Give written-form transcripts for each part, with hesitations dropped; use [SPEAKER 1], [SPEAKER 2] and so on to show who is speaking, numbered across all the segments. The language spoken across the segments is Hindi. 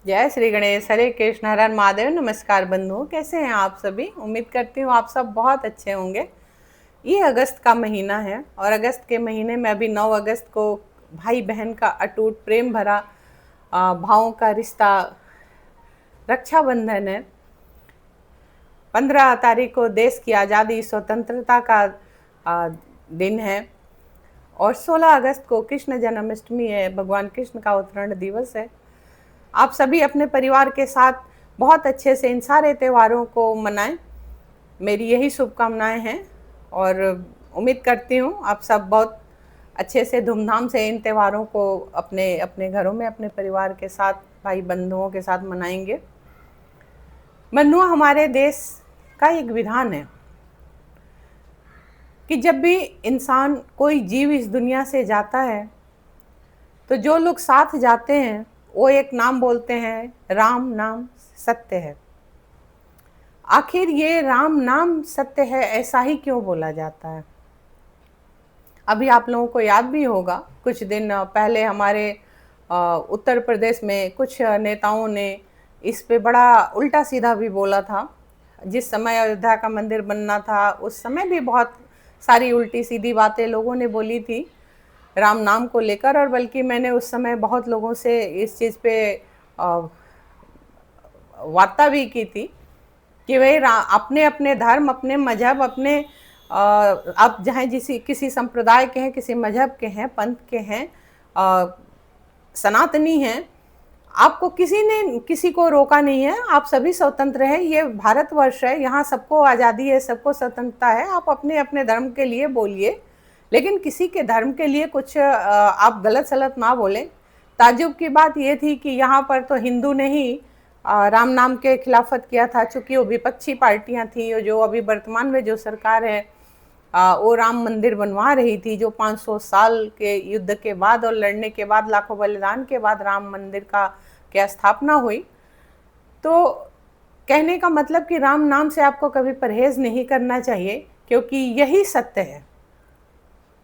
[SPEAKER 1] जय श्री गणेश, हरे कृष्ण, हर हर महादेव। नमस्कार बंधुओं, कैसे हैं आप सभी। उम्मीद करती हूँ आप सब बहुत अच्छे होंगे। ये अगस्त का महीना है और अगस्त के महीने में अभी 9 अगस्त को भाई बहन का अटूट प्रेम भरा भावों का रिश्ता रक्षाबंधन है। 15 तारीख को देश की आज़ादी स्वतंत्रता का दिन है और 16 अगस्त को कृष्ण जन्माष्टमी है, भगवान कृष्ण का अवतरण दिवस है। आप सभी अपने परिवार के साथ बहुत अच्छे से इन सारे त्योहारों को मनाएं, मेरी यही शुभकामनाएं हैं और उम्मीद करती हूँ आप सब बहुत अच्छे से धूमधाम से इन त्योहारों को अपने अपने घरों में अपने परिवार के साथ भाई बंधुओं के साथ मनाएंगे। बंधुओं, हमारे देश का एक विधान है कि जब भी इंसान कोई जीव इस दुनिया से जाता है तो जो लोग साथ जाते हैं वो एक नाम बोलते हैं, राम नाम सत्य है। आखिर ये राम नाम सत्य है ऐसा ही क्यों बोला जाता है। अभी आप लोगों को याद भी होगा, कुछ दिन पहले हमारे उत्तर प्रदेश में कुछ नेताओं ने इस पे बड़ा उल्टा सीधा भी बोला था। जिस समय अयोध्या का मंदिर बनना था उस समय भी बहुत सारी उल्टी सीधी बातें लोगों ने बोली थी राम नाम को लेकर, और बल्कि मैंने उस समय बहुत लोगों से इस चीज़ पे वार्ता भी की थी कि भाई अपने अपने धर्म, अपने मजहब, अपने आप जहाँ किसी संप्रदाय के हैं, किसी मजहब के हैं, पंथ के हैं, सनातनी हैं, आपको किसी ने किसी को रोका नहीं है। आप सभी स्वतंत्र हैं, ये भारतवर्ष है, यहाँ सबको आज़ादी है, सबको स्वतंत्रता है। आप अपने अपने धर्म के लिए बोलिए, लेकिन किसी के धर्म के लिए कुछ आप गलत सलत ना बोलें। ताज्जुब की बात ये थी कि यहाँ पर तो हिंदू ने ही राम नाम के खिलाफत किया था, चूँकि वो विपक्षी पार्टियाँ थी। जो अभी वर्तमान में जो सरकार है वो राम मंदिर बनवा रही थी, जो 500 साल के युद्ध के बाद और लड़ने के बाद, लाखों बलिदान के बाद राम मंदिर की स्थापना हुई। तो कहने का मतलब कि राम नाम से आपको कभी परहेज नहीं करना चाहिए, क्योंकि यही सत्य है।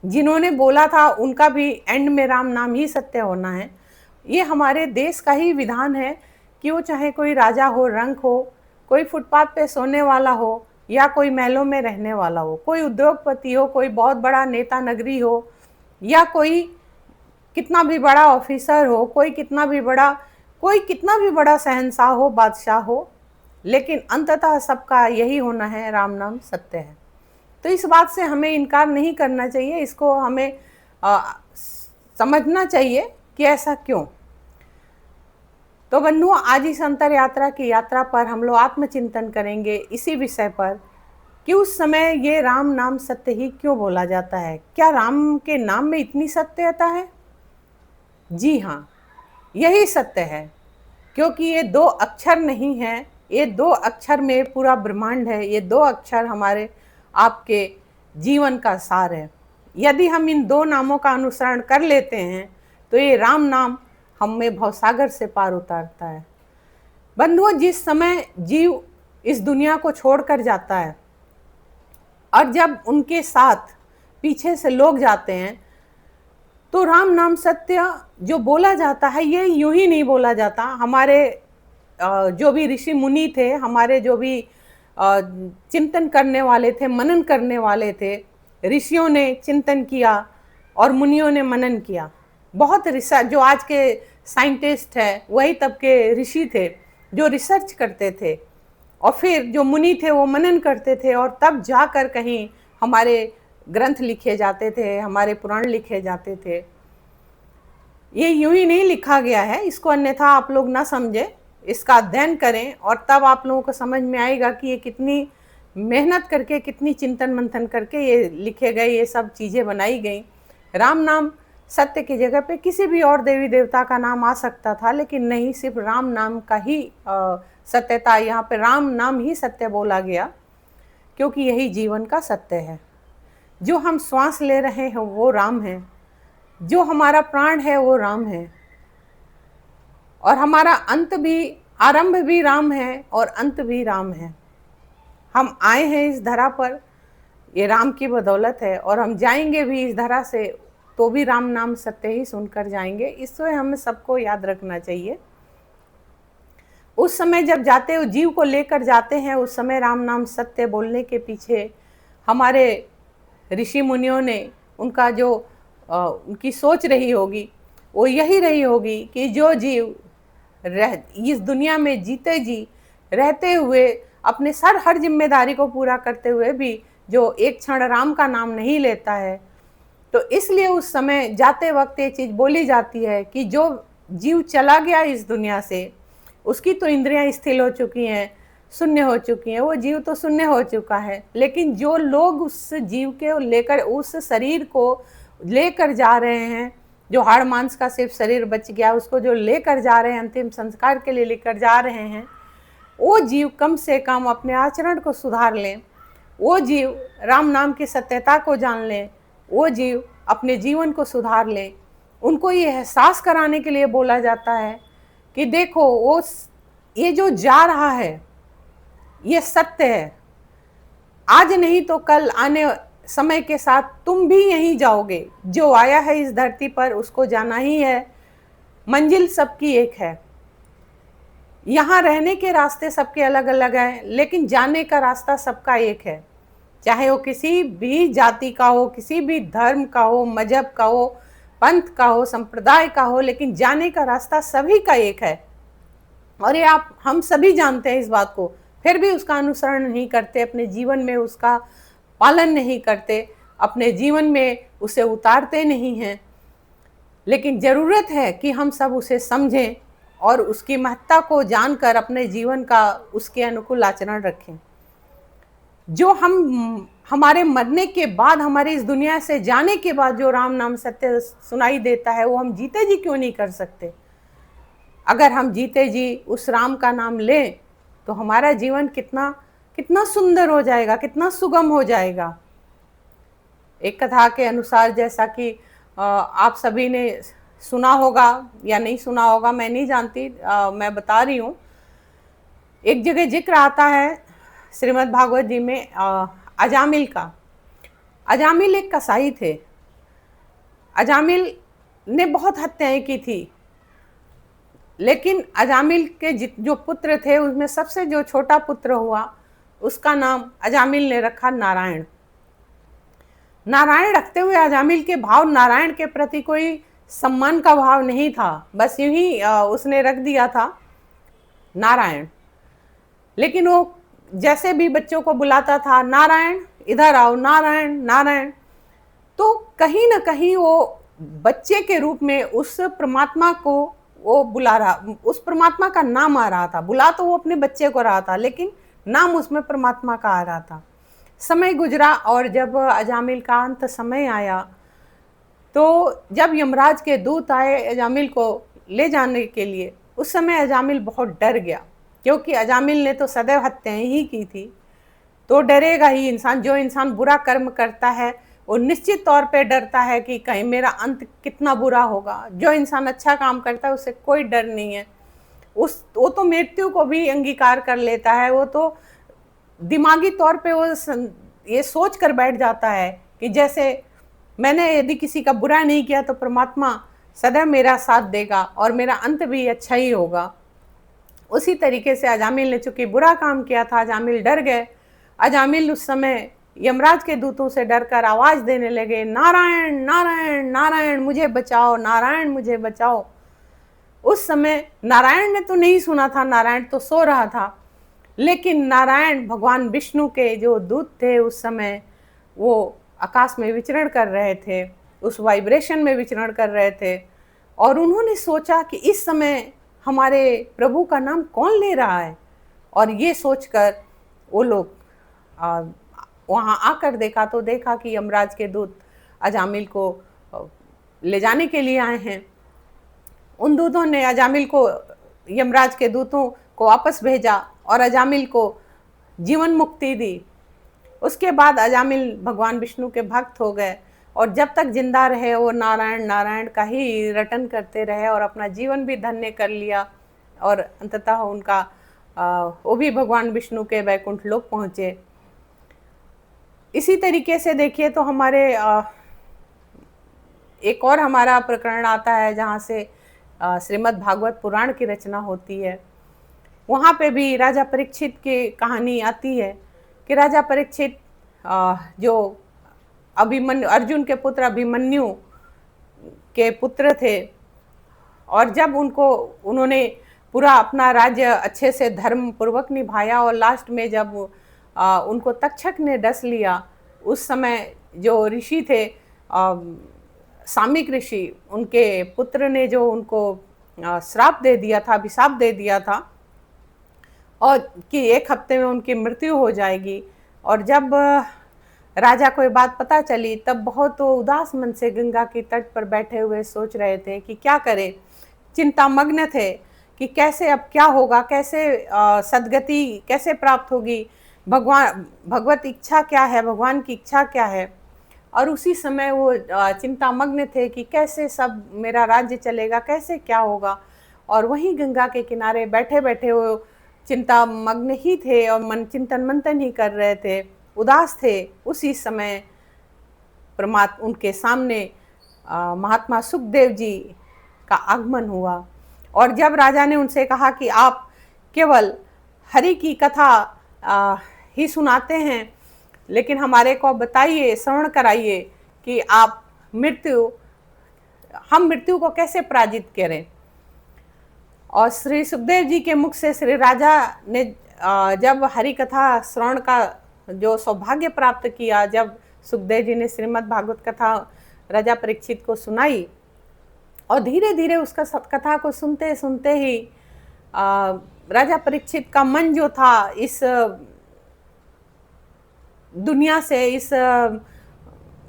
[SPEAKER 1] जिन्होंने बोला था उनका भी एंड में राम नाम ही सत्य होना है। ये हमारे देश का ही विधान है कि वो चाहे कोई राजा हो, रंक हो, कोई फुटपाथ पे सोने वाला हो या कोई महलों में रहने वाला हो, कोई उद्योगपति हो, कोई बहुत बड़ा नेता नगरी हो, या कोई कितना भी बड़ा ऑफिसर हो, कोई कितना भी बड़ा शहंशाह हो, बादशाह हो, लेकिन अंततः सबका यही होना है, राम नाम सत्य है। तो इस बात से हमें इनकार नहीं करना चाहिए, इसको हमें समझना चाहिए कि ऐसा क्यों। तो बंधुओं, आज इस अंतर यात्रा की यात्रा पर हम लोग आत्मचिंतन करेंगे इसी विषय पर कि उस समय ये राम नाम सत्य ही क्यों बोला जाता है। क्या राम के नाम में इतनी सत्यता है? जी हाँ, यही सत्य है, क्योंकि ये 2 अक्षर नहीं है, ये 2 अक्षर में पूरा ब्रह्मांड है। ये 2 अक्षर हमारे आपके जीवन का सार है। यदि हम इन 2 नामों का अनुसरण कर लेते हैं तो ये राम नाम हमें भवसागर से पार उतारता है। बंधुओं, जिस समय जीव इस दुनिया को छोड़कर जाता है और जब उनके साथ पीछे से लोग जाते हैं तो राम नाम सत्य जो बोला जाता है ये यूं ही नहीं बोला जाता। हमारे जो भी ऋषि मुनि थे, हमारे जो भी चिंतन करने वाले थे, मनन करने वाले थे, ऋषियों ने चिंतन किया और मुनियों ने मनन किया। बहुत रिसर्च, जो आज के साइंटिस्ट हैं वही तब के ऋषि थे जो रिसर्च करते थे, और फिर जो मुनि थे वो मनन करते थे, और तब जाकर कहीं हमारे ग्रंथ लिखे जाते थे, हमारे पुराण लिखे जाते थे। ये यूं ही नहीं लिखा गया है, इसको अन्यथा आप लोग ना समझे, इसका अध्ययन करें और तब आप लोगों को समझ में आएगा कि ये कितनी मेहनत करके, कितनी चिंतन मंथन करके ये लिखे गए, ये सब चीज़ें बनाई गई। राम नाम सत्य की जगह पे किसी भी और देवी देवता का नाम आ सकता था, लेकिन नहीं, सिर्फ राम नाम का ही सत्य था। यहाँ पे राम नाम ही सत्य बोला गया, क्योंकि यही जीवन का सत्य है। जो हम श्वास ले रहे हैं वो राम है, जो हमारा प्राण है वो राम है, और हमारा अंत भी, आरंभ भी राम है और अंत भी राम है। हम आए हैं इस धरा पर, ये राम की बदौलत है, और हम जाएंगे भी इस धरा से तो भी राम नाम सत्य ही सुनकर जाएंगे। इससे हमें सबको याद रखना चाहिए। उस समय जब जाते हो जीव को लेकर जाते हैं, उस समय राम नाम सत्य बोलने के पीछे हमारे ऋषि मुनियों ने उनका जो उनकी सोच रही होगी वो यही रही होगी कि जो जीव इस दुनिया में जीते जी रहते हुए अपने हर जिम्मेदारी को पूरा करते हुए भी जो एक क्षण राम का नाम नहीं लेता है, तो इसलिए उस समय जाते वक्त ये चीज़ बोली जाती है कि जो जीव चला गया इस दुनिया से, उसकी तो इंद्रियां स्थिर हो चुकी हैं, शून्य हो चुकी हैं, वो जीव तो शून्य हो चुका है, लेकिन जो लोग उस जीव के लेकर, उस शरीर को लेकर जा रहे हैं, जो हाड़ मांस का सिर्फ शरीर बच गया उसको जो लेकर जा रहे हैं, अंतिम संस्कार के लिए लेकर जा रहे हैं, वो जीव कम से कम अपने आचरण को सुधार लें, वो जीव राम नाम की सत्यता को जान लें, वो जीव अपने जीवन को सुधार लें। उनको ये एहसास कराने के लिए बोला जाता है कि देखो वो ये जो जा रहा है ये सत्य है, आज नहीं तो कल आने समय के साथ तुम भी यहीं जाओगे, जो आया है इस धरती पर उसको जाना ही है, मंजिल सबकी एक है, यहाँ रहने के रास्ते सबके अलग अलग हैं, लेकिन जाने का रास्ता सबका एक है, चाहे वो किसी भी जाति का हो, किसी भी धर्म का हो, मजहब का हो, पंथ का हो, संप्रदाय का हो, लेकिन जाने का रास्ता सभी का एक है। और ये हम सभी जानते हैं इस बात को, फिर भी उसका अनुसरण नहीं करते, अपने जीवन में उसका पालन नहीं करते, अपने जीवन में उसे उतारते नहीं हैं। लेकिन ज़रूरत है कि हम सब उसे समझें और उसकी महत्ता को जानकर अपने जीवन का उसके अनुकूल आचरण रखें। जो हमारे मरने के बाद, हमारे इस दुनिया से जाने के बाद जो राम नाम सत्य सुनाई देता है, वो हम जीते जी क्यों नहीं कर सकते? अगर हम जीते जी उस राम का नाम लें तो हमारा जीवन कितना कितना सुंदर हो जाएगा, कितना सुगम हो जाएगा। एक कथा के अनुसार, जैसा कि आप सभी ने सुना होगा या नहीं सुना होगा मैं नहीं जानती, मैं बता रही हूँ। एक जगह जिक्र आता है श्रीमद् भागवत जी में अजामिल का। अजामिल एक कसाई थे। अजामिल ने बहुत हत्याएं की थी, लेकिन अजामिल के जो पुत्र थे उसमें सबसे जो छोटा पुत्र हुआ उसका नाम अजामिल ने रखा नारायण। नारायण रखते हुए अजामिल के भाव नारायण के प्रति कोई सम्मान का भाव नहीं था, बस यूं ही उसने रख दिया था नारायण। लेकिन वो जैसे भी बच्चों को बुलाता था, नारायण इधर आओ, नारायण नारायण, तो कहीं ना कहीं वो बच्चे के रूप में उस परमात्मा को वो बुला रहा, उस परमात्मा का नाम आ रहा था। बुला तो वो अपने बच्चे को रहा था, लेकिन नाम उसमें परमात्मा का आ रहा था। समय गुजरा और जब अजामिल का अंत समय आया, तो जब यमराज के दूत आए अजामिल को ले जाने के लिए, उस समय अजामिल बहुत डर गया, क्योंकि अजामिल ने तो सदैव हत्याएं ही की थी। तो डरेगा ही इंसान, जो इंसान बुरा कर्म करता है वो निश्चित तौर पे डरता है कि कहीं मेरा अंत कितना बुरा होगा। जो इंसान अच्छा काम करता है उससे कोई डर नहीं है, वो तो मृत्यु को भी अंगीकार कर लेता है। वो तो दिमागी तौर पे वो ये सोच कर बैठ जाता है कि जैसे मैंने यदि किसी का बुरा नहीं किया तो परमात्मा सदैव मेरा साथ देगा और मेरा अंत भी अच्छा ही होगा। उसी तरीके से अजामिल ने चूंकि बुरा काम किया था, अजामिल डर गए। अजामिल उस समय यमराज के दूतों से डरकर आवाज देने लगे, नारायण नारायण नारायण मुझे बचाओ, नारायण मुझे बचाओ। उस समय नारायण ने तो नहीं सुना था, नारायण तो सो रहा था, लेकिन नारायण भगवान विष्णु के जो दूत थे उस समय वो आकाश में विचरण कर रहे थे, उस वाइब्रेशन में विचरण कर रहे थे, और उन्होंने सोचा कि इस समय हमारे प्रभु का नाम कौन ले रहा है। और ये सोचकर वो लोग वहाँ आकर देखा तो देखा कि यमराज के दूत अजामिल को ले जाने के लिए आए हैं। उन दूतों ने अजामिल को, यमराज के दूतों को वापस भेजा और अजामिल को जीवन मुक्ति दी। उसके बाद अजामिल भगवान विष्णु के भक्त हो गए और जब तक जिंदा रहे वो नारायण नारायण का ही रटन करते रहे और अपना जीवन भी धन्य कर लिया, और अंततः उनका वो भी भगवान विष्णु के वैकुंठ लोक पहुँचे। इसी तरीके से देखिए तो हमारे एक और हमारा प्रकरण आता है जहाँ से श्रीमद् भागवत पुराण की रचना होती है। वहाँ पे भी राजा परीक्षित की कहानी आती है कि राजा परीक्षित जो अभिमन्यु, अर्जुन के पुत्र अभिमन्यु के पुत्र थे, और जब उन्होंने पूरा अपना राज्य अच्छे से धर्म पूर्वक निभाया और लास्ट में जब उनको तक्षक ने डस लिया, उस समय जो ऋषि थे सामिक ऋषि, उनके पुत्र ने जो उनको श्राप दे दिया था, अभिशाप दे दिया था, और कि 1 हफ्ते में उनकी मृत्यु हो जाएगी। और जब राजा को ये बात पता चली, तब बहुत उदास मन से गंगा के तट पर बैठे हुए सोच रहे थे कि क्या करें, चिंतामग्न थे कि कैसे अब क्या होगा, कैसे सद्गति कैसे प्राप्त होगी, भगवत इच्छा क्या है, भगवान की इच्छा क्या है। और उसी समय वो चिंतामग्न थे कि कैसे सब मेरा राज्य चलेगा, कैसे क्या होगा। और वहीं गंगा के किनारे बैठे बैठे वो चिंतामग्न ही थे और चिंतन मंथन ही कर रहे थे, उदास थे। उसी समय उनके सामने महात्मा सुखदेव जी का आगमन हुआ। और जब राजा ने उनसे कहा कि आप केवल हरि की कथा ही सुनाते हैं, लेकिन हमारे को बताइए, श्रवण कराइए कि आप हम मृत्यु को कैसे पराजित करें। और श्री सुखदेव जी के मुख से श्री राजा ने जब हरि कथा श्रवण का जो सौभाग्य प्राप्त किया, जब सुखदेव जी ने श्रीमद् भागवत कथा राजा परीक्षित को सुनाई, और धीरे धीरे उसका कथा को सुनते सुनते ही राजा परीक्षित का मन जो था इस दुनिया से, इस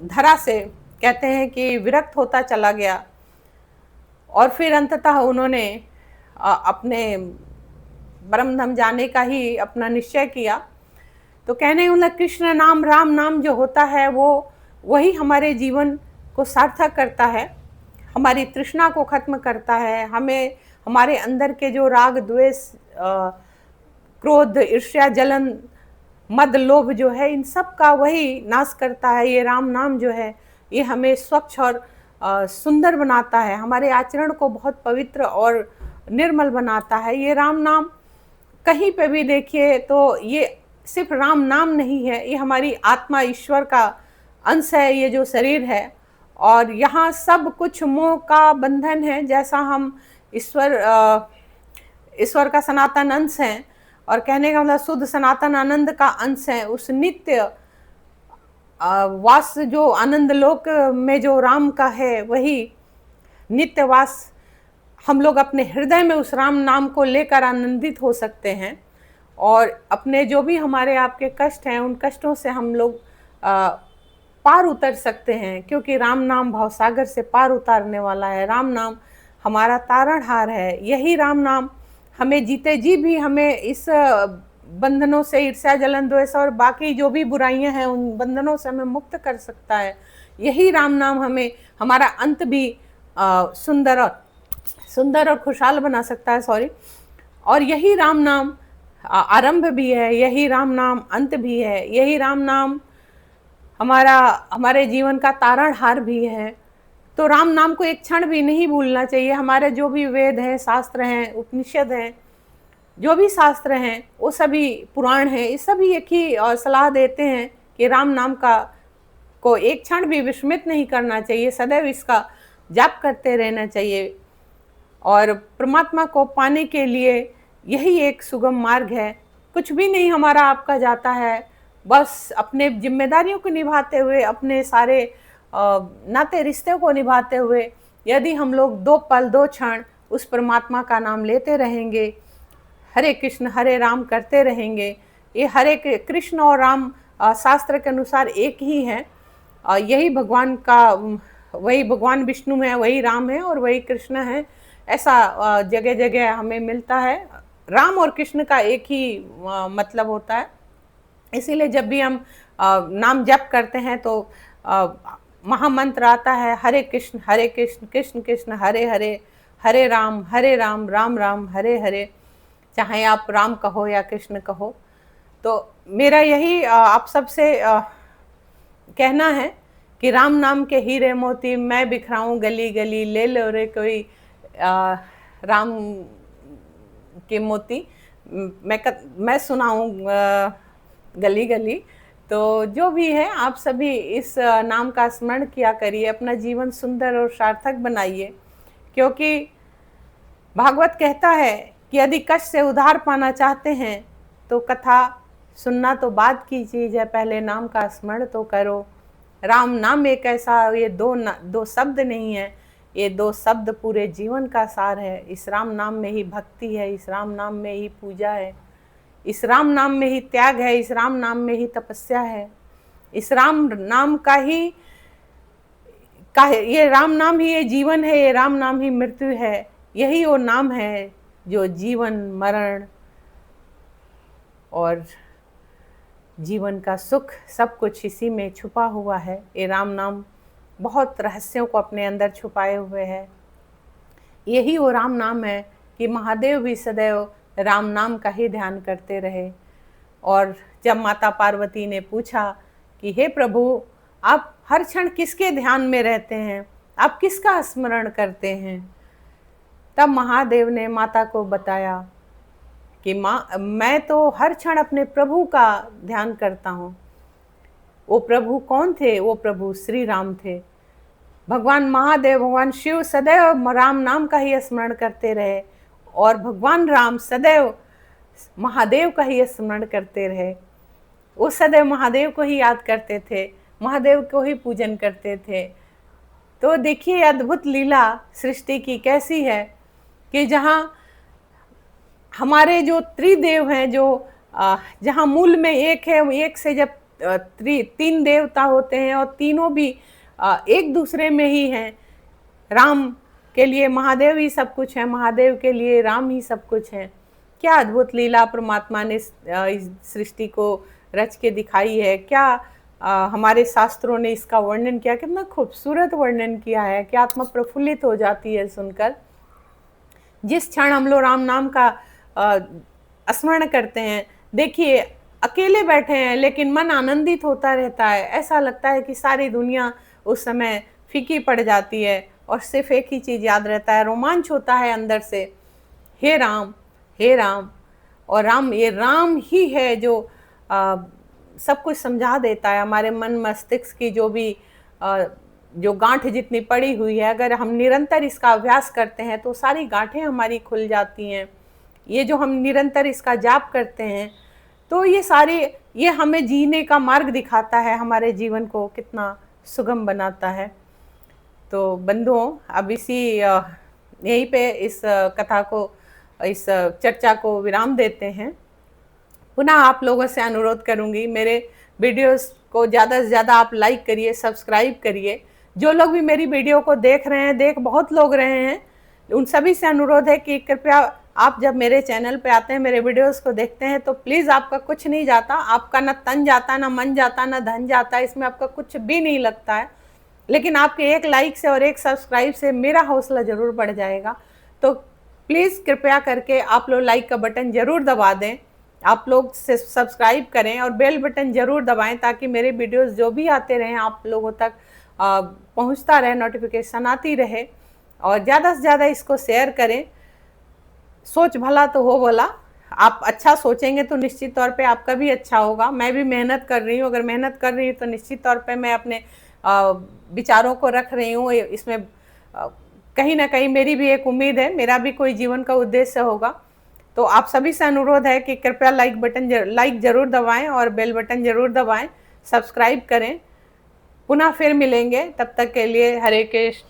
[SPEAKER 1] धरा से, कहते हैं कि विरक्त होता चला गया। और फिर अंततः उन्होंने अपने परम धाम जाने का ही अपना निश्चय किया। तो कहने उन कृष्ण नाम, राम नाम जो होता है वो वही हमारे जीवन को सार्थक करता है, हमारी तृष्णा को खत्म करता है, हमें हमारे अंदर के जो राग द्वेष क्रोध ईर्ष्या जलन मद लोभ जो है, इन सब का वही नाश करता है। ये राम नाम जो है ये हमें स्वच्छ और सुंदर बनाता है, हमारे आचरण को बहुत पवित्र और निर्मल बनाता है। ये राम नाम कहीं पे भी देखिए तो ये सिर्फ राम नाम नहीं है, ये हमारी आत्मा ईश्वर का अंश है, ये जो शरीर है। और यहाँ सब कुछ मोह का बंधन है, जैसा हम ईश्वर का सनातन अंश हैं, और कहने का मतलब शुद्ध सनातन आनंद का अंश है। उस नित्य वास जो आनंद लोक में जो राम का है, वही नित्य वास हम लोग अपने हृदय में उस राम नाम को लेकर आनंदित हो सकते हैं। और अपने जो भी हमारे आपके कष्ट हैं, उन कष्टों से हम लोग पार उतर सकते हैं, क्योंकि राम नाम भवसागर से पार उतारने वाला है। राम नाम हमारा तारणहार है। यही राम नाम हमें जीते जी भी हमें इस बंधनों से, ईर्ष्या जलन द्वेष और बाकी जो भी बुराइयां हैं, उन बंधनों से हमें मुक्त कर सकता है। यही राम नाम हमें हमारा अंत भी सुंदर और खुशहाल बना सकता है। और यही राम नाम आरंभ भी है, यही राम नाम अंत भी है, यही राम नाम हमारे जीवन का तारणहार भी है। तो राम नाम को एक क्षण भी नहीं भूलना चाहिए। हमारे जो भी वेद हैं, शास्त्र हैं, उपनिषद हैं, जो भी शास्त्र हैं, वो सभी पुराण हैं, ये सभी एक ही सलाह देते हैं कि राम नाम को एक क्षण भी विस्मृत नहीं करना चाहिए, सदैव इसका जाप करते रहना चाहिए। और परमात्मा को पाने के लिए यही एक सुगम मार्ग है। कुछ भी नहीं हमारा आपका जाता है, बस अपने जिम्मेदारियों को निभाते हुए, अपने सारे नाते रिश्ते को निभाते हुए, यदि हम लोग 2 पल 2 क्षण उस परमात्मा का नाम लेते रहेंगे, हरे कृष्ण हरे राम करते रहेंगे। ये हरे कृष्ण और राम शास्त्र के अनुसार एक ही है। यही भगवान का, वही भगवान विष्णु है, वही राम है और वही कृष्ण है। ऐसा जगह जगह हमें मिलता है। राम और कृष्ण का एक ही मतलब होता है। इसीलिए जब भी हम नाम जप करते हैं तो महामंत्र आता है, हरे कृष्ण कृष्ण कृष्ण हरे हरे, हरे राम राम राम हरे हरे। चाहे आप राम कहो या कृष्ण कहो। तो मेरा यही आप सबसे कहना है कि राम नाम के हीरे मोती मैं बिखराऊं गली गली, ले लो रे कोई राम के मोती। मैं सुनाऊं गली गली। तो जो भी है आप सभी इस नाम का स्मरण किया करिए, अपना जीवन सुंदर और सार्थक बनाइए, क्योंकि भागवत कहता है कि यदि कष्ट से उद्धार पाना चाहते हैं तो कथा सुनना तो बाद की चीज़ है, पहले नाम का स्मरण तो करो। राम नाम एक ऐसा, ये दो शब्द नहीं है, ये दो शब्द पूरे जीवन का सार है। इस राम नाम में ही भक्ति है, इस राम नाम में ही पूजा है, इस राम नाम में ही त्याग है, इस राम नाम में ही तपस्या है, इस राम नाम ये राम नाम ही ये जीवन है, ये राम नाम ही मृत्यु है। यही वो नाम है जो जीवन मरण और जीवन का सुख सब कुछ इसी में छुपा हुआ है। ये राम नाम बहुत रहस्यों को अपने अंदर छुपाए हुए है। यही वो राम नाम है कि महादेव भी सदैव राम नाम का ही ध्यान करते रहे। और जब माता पार्वती ने पूछा कि हे प्रभु, आप हर क्षण किसके ध्यान में रहते हैं, आप किसका स्मरण करते हैं, तब महादेव ने माता को बताया कि माँ, मैं तो हर क्षण अपने प्रभु का ध्यान करता हूँ। वो प्रभु कौन थे? वो प्रभु श्री राम थे। भगवान महादेव, भगवान शिव सदैव राम नाम का ही स्मरण करते रहे और भगवान राम सदैव महादेव का ही स्मरण करते रहे। वो सदैव महादेव को ही याद करते थे, महादेव को ही पूजन करते थे। तो देखिए अद्भुत लीला सृष्टि की कैसी है कि जहाँ हमारे जो त्रिदेव हैं, जो जहाँ मूल में एक है, एक से जब तीन देवता होते हैं और तीनों भी एक दूसरे में ही हैं। राम के लिए महादेव ही सब कुछ है, महादेव के लिए राम ही सब कुछ है। क्या अद्भुत लीला परमात्मा ने इस सृष्टि को रच के दिखाई है। क्या हमारे शास्त्रों ने इसका वर्णन किया, कितना खूबसूरत वर्णन किया है कि आत्मा प्रफुल्लित हो जाती है सुनकर। जिस क्षण हम लोग राम नाम का स्मरण करते हैं, देखिए अकेले बैठे हैं लेकिन मन आनंदित होता रहता है। ऐसा लगता है कि सारी दुनिया उस समय फीकी पड़ जाती है और सिर्फ एक ही चीज़ याद रहता है, रोमांच होता है अंदर से, हे राम हे राम। और राम, ये राम ही है जो सब कुछ समझा देता है। हमारे मन मस्तिष्क की जो गांठ जितनी पड़ी हुई है, अगर हम निरंतर इसका अभ्यास करते हैं तो सारी गांठें हमारी खुल जाती हैं। ये जो हम निरंतर इसका जाप करते हैं तो ये हमें जीने का मार्ग दिखाता है, हमारे जीवन को कितना सुगम बनाता है। तो बंधुओं, अब यहीं पे इस कथा को, इस चर्चा को विराम देते हैं। पुनः आप लोगों से अनुरोध करूंगी, मेरे वीडियोस को ज़्यादा से ज़्यादा आप लाइक करिए, सब्सक्राइब करिए। जो लोग भी मेरी वीडियो को देख रहे हैं, बहुत लोग रहे हैं, उन सभी से अनुरोध है कि कृपया आप जब मेरे चैनल पे आते हैं, मेरे वीडियोस को देखते हैं, तो प्लीज़ आपका कुछ नहीं जाता, आपका ना तन जाता, ना मन जाता, ना धन जाता, इसमें आपका कुछ भी नहीं लगता है। लेकिन आपके एक लाइक से और एक सब्सक्राइब से मेरा हौसला ज़रूर बढ़ जाएगा। तो प्लीज़ कृपया करके आप लोग लाइक का बटन ज़रूर दबा दें, आप लोग सब्सक्राइब करें और बेल बटन ज़रूर दबाएं, ताकि मेरे वीडियोस जो भी आते रहें आप लोगों तक पहुंचता रहे, नोटिफिकेशन आती रहे। और ज़्यादा से ज़्यादा इसको शेयर करें। सोच भला तो हो भला, आप अच्छा सोचेंगे तो निश्चित तौर पे आपका भी अच्छा होगा। मैं भी मेहनत कर रही हूँ, अगर मेहनत कर रही हूँ तो निश्चित तौर पे मैं अपने विचारों को रख रही हूँ। इसमें कहीं ना कहीं मेरी भी एक उम्मीद है, मेरा भी कोई जीवन का उद्देश्य होगा। तो आप सभी से अनुरोध है कि कृपया लाइक ज़रूर दबाएं और बेल बटन ज़रूर दबाएं, सब्सक्राइब करें। पुनः फिर मिलेंगे, तब तक के लिए हरे कृष्ण।